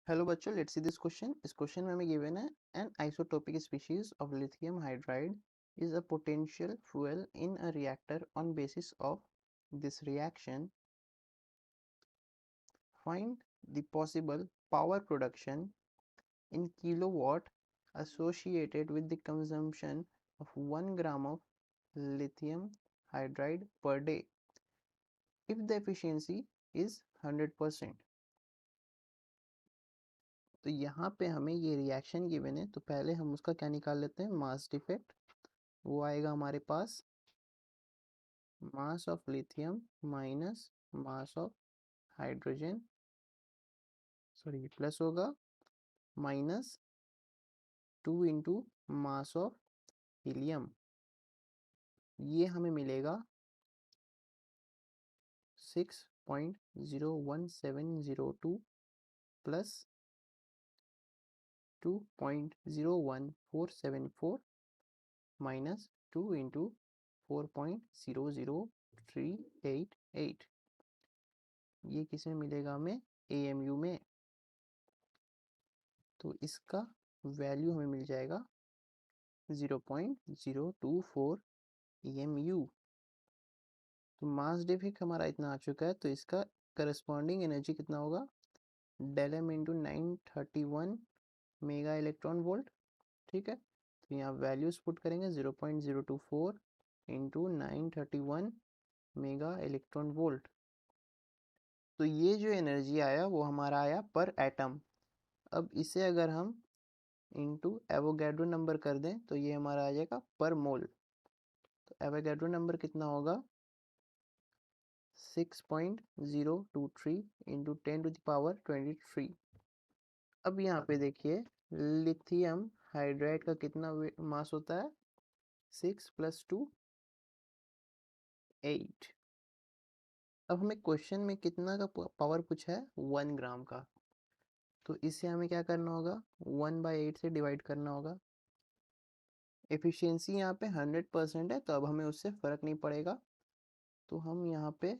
Hello बच्चों, let's see this question. इस question में हमें गिवन है an isotopic species of lithium hydride is a potential fuel in a reactor. On basis of this reaction, find the possible power production in kilowatt associated with the consumption of 1 gram of lithium hydride per day if the efficiency is 100%। तो यहाँ पे हमें ये reaction given है, तो पहले हम उसका क्या निकाल लेते हैं, मास डिफेक्ट। वो आएगा हमारे पास mass of lithium minus mass of hydrogen, sorry plus होगा minus 2 into mass of helium. ये हमें मिलेगा 6.01702 प्लस 2.01474 माइनस 2 इंटू 4.00388। ये किस में मिलेगा हमें, AMU में। तो इसका वैल्यू हमें मिल जाएगा 0.024 EMU। तो मास डिफेक्ट हमारा इतना आ चुका है, तो इसका करस्पॉन्डिंग एनर्जी कितना होगा, del M into 931 mega electron volt. ठीक है, तो यहाँ वैल्यूज पुट करेंगे 0.024 इंटू 931 मेगा इलेक्ट्रॉन वोल्ट। तो ये जो एनर्जी आया वो हमारा आया पर एटम। अब इसे अगर हम इंटू एवोगैड्रो नंबर कर दें तो ये हमारा आ जाएगा पर मोल। तो एवोगैड्रो नंबर कितना होगा, 6.023 इंटू 10⁻23। अब यहाँ पे देखिए लिथियम हाइड्राइड का कितना मास होता है, 6 + 2 8। अब हमें क्वेश्चन में कितना का पावर पूछा है, 1 ग्राम का। तो इसे हमें क्या करना होगा, 1/8 से डिवाइड करना होगा। एफिशिएंसी यहाँ पे 100% है, तो अब हमें उससे फ़र्क नहीं पड़ेगा। तो हम यहाँ पे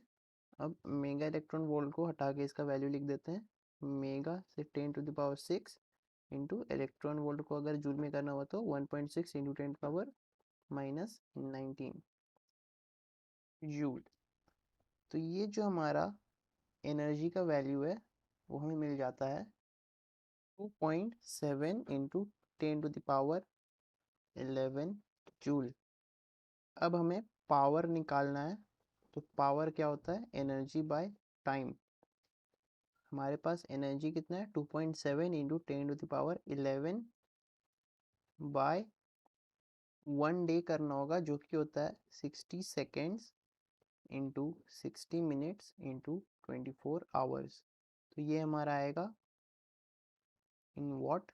अब मेगा इलेक्ट्रॉन वोल्ट को हटा के इसका वैल्यू लिख देते हैं, मेगा से 10⁻6 इंटू इलेक्ट्रॉन वोल्ट को अगर जूल में करना हुआ तो 1.6 इंटू 10⁻19 जूल। तो ये जो हमारा एनर्जी का वैल्यू है वो हमें मिल जाता है 2.7 इंटू 10⁻11 जूल। अब हमें पावर निकालना है, तो पावर क्या होता है, एनर्जी बाय टाइम। हमारे पास एनर्जी कितना है, 2.7 इंटू 10⁻11 बाय 1 डे करना होगा, जो कि होता है 60 seconds into 60 minutes into 24 hours. तो ये हमारा आएगा इन वॉट।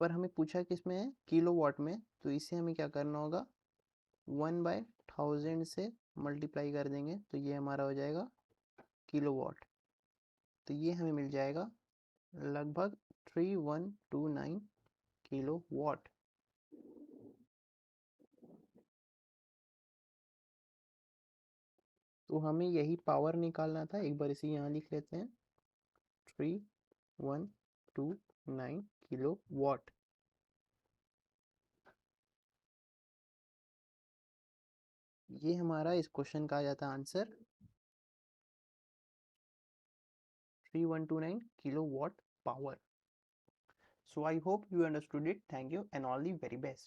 पर हमें पूछा किस में है, किलो वॉट में। तो इसे हमें क्या करना होगा, 1/1000 से मल्टीप्लाई कर देंगे, तो ये हमारा हो जाएगा किलो वॉट। तो ये हमें मिल जाएगा लगभग 3129 किलो वॉट। तो हमें यही पावर निकालना था। एक बार इसे यहाँ लिख लेते हैं, 3129 किलो वॉट। ये हमारा इस क्वेश्चन का आ जाता है answer, 3129 kilo watt power. So I hope you understood it. Thank you and all the very best.